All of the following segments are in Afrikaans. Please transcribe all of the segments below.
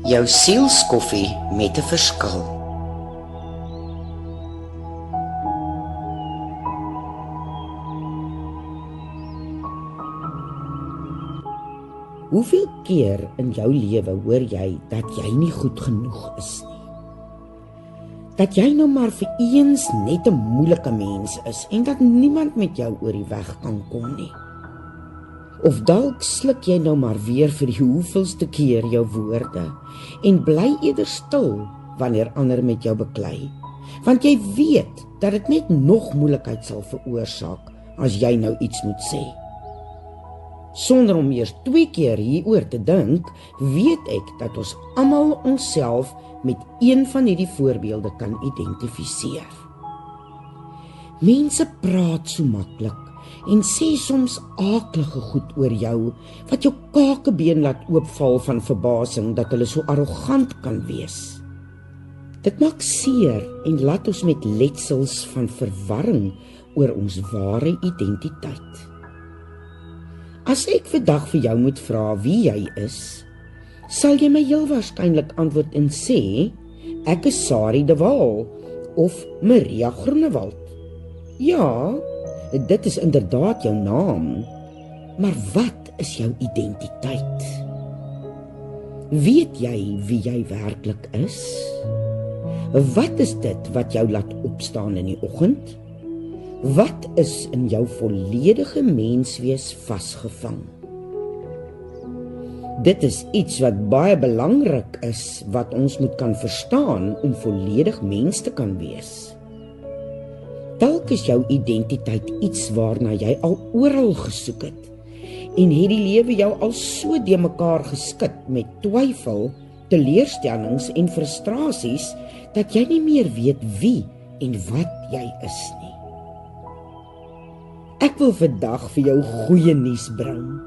Jou sielskoffie met 'n verskil. Hoeveel keer in jou lewe hoor jy dat jy nie goed genoeg is nie? Dat jy nou maar vir eens net 'n moeilike mens is en dat niemand met jou oor die weg kan kom nie. Of dalk sluk jy nou maar weer vir die hoeveelste keer jou woorde en bly eerder stil wanneer ander met jou beklei, want jy weet dat dit net nog moeilikheid sal veroorsaak as jy nou iets moet sê. Sonder om eers 2 keer hieroor te dink, weet ek dat ons almal onsself met een van hierdie voorbeelde kan identifiseer. Mense praat so maklik en sê soms aaklige goed oor jou, wat jou kakebeen laat oopval van verbasing dat hulle so arrogant kan wees. Dit maak seer en laat ons met letsels van verwarring oor ons ware identiteit. As ek vandag vir jou moet vra wie jy is, sal jy my heel waarskynlik antwoord en sê, ek is Sarie de Waal of Maria Groenewald. Ja, dit is inderdaad jou naam, maar wat is jou identiteit? Weet jy wie jy werklik is? Wat is dit wat jou laat opstaan in die oggend? Wat is in jou volledige menswees vasgevang? Dit is iets wat baie belangrik is, wat ons moet kan verstaan om volledig mens te kan wees. Dalk is jou identiteit iets waarna jy al oral gesoek het, en het die lewe jou al so de mekaar geskit met twyfel, teleurstellings en frustrasies, dat jy nie meer weet wie en wat jy is nie. Ek wil vandag vir jou goeie nuus bring,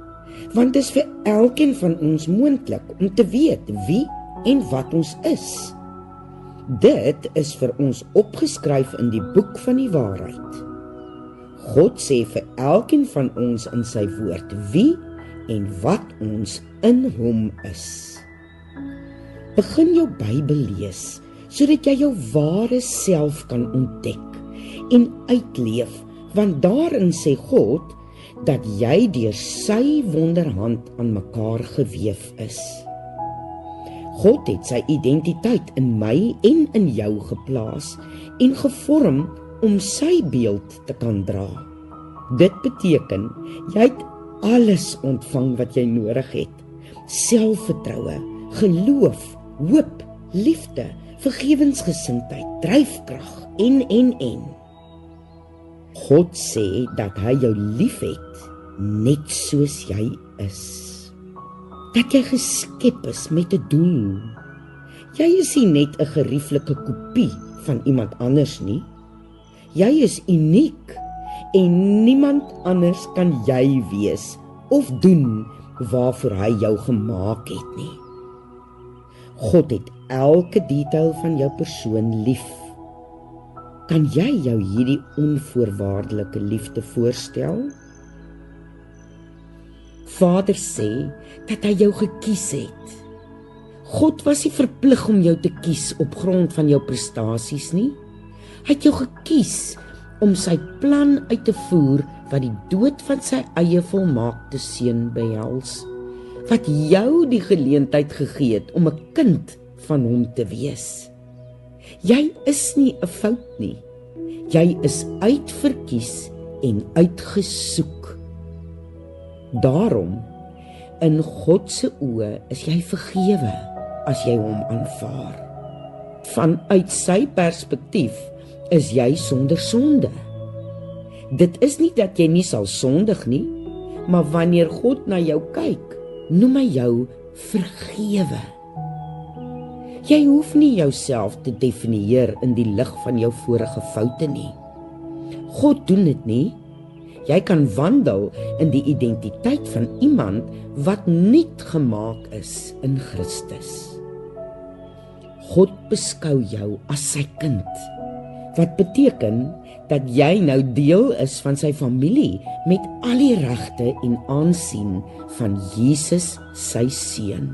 want dit is vir elkeen van ons moontlik om te weet wie en wat ons is. Dit is vir ons opgeskryf in die boek van die waarheid. God sê vir elkeen van ons in sy woord wie en wat ons in hom is. Begin jou Bybel lees, sodat jy jou ware self kan ontdek en uitleef, want daarin sê God dat jy deur sy wonderhand aan mekaar geweef is. God het sy identiteit in my en in jou geplaas en gevorm om sy beeld te kan dra. Dit beteken, jy het alles ontvang wat jy nodig het. Selfvertroue, geloof, hoop, liefde, vergewensgesindheid, dryfkrag en. God sê dat hy jou liefhet, net soos jy is. Dat jy geskep is met 'n doel. Jy is nie net 'n gerieflike kopie van iemand anders nie. Jy is uniek en niemand anders kan jy wees of doen waarvoor hy jou gemaak het nie. God het elke detail van jou persoon lief. Kan jy jou hierdie onvoorwaardelike liefde voorstel? Vader sê dat hy jou gekies het. God was nie verplig om jou te kies op grond van jou prestasies nie. Hy het jou gekies om sy plan uit te voer wat die dood van sy eie volmaakte seun behels, wat jou die geleentheid gegee het om 'n kind van hom te wees. Jy is nie 'n fout nie. Jy is uitverkies en uitgesoek. Daarom, in God se oë is jy vergewe as jy hom aanvaar. Vanuit sy perspektief is jy sonder sonde. Dit is nie dat jy nie sal sondig nie, maar wanneer God na jou kyk, noem hy jou vergewe. Jy hoef nie jouself te definieer in die lig van jou vorige foute nie. God doen dit nie. Jy kan wandel in die identiteit van iemand wat nuut gemaak is in Christus. God beskou jou as sy kind, wat beteken dat jy nou deel is van sy familie met al die regte en aansien van Jesus sy seun.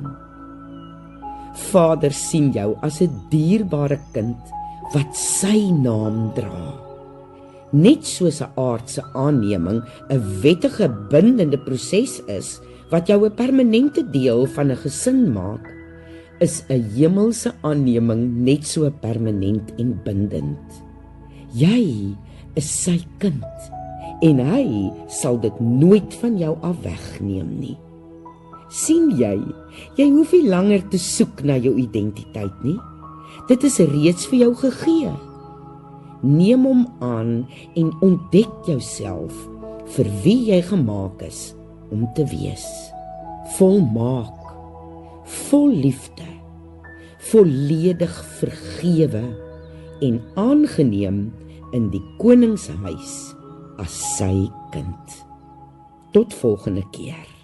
Vader sien jou as 'n dierbare kind wat sy naam dra. Net soos 'n aardse aanneming 'n wettige bindende proses is wat jou 'n permanente deel van 'n gesin maak, is 'n hemelse aanneming net so permanent en bindend. Jy is sy kind en hy sal dit nooit van jou af wegneem nie. Sien jy hoef nie langer te soek na jou identiteit nie. Dit is reeds vir jou gegee. Neem hom aan en ontdek jouself vir wie jy gemaak is om te wees. Volmaak, vol liefde, volledig vergewe en aangeneem in die koningshuis as sy kind. Tot volgende keer.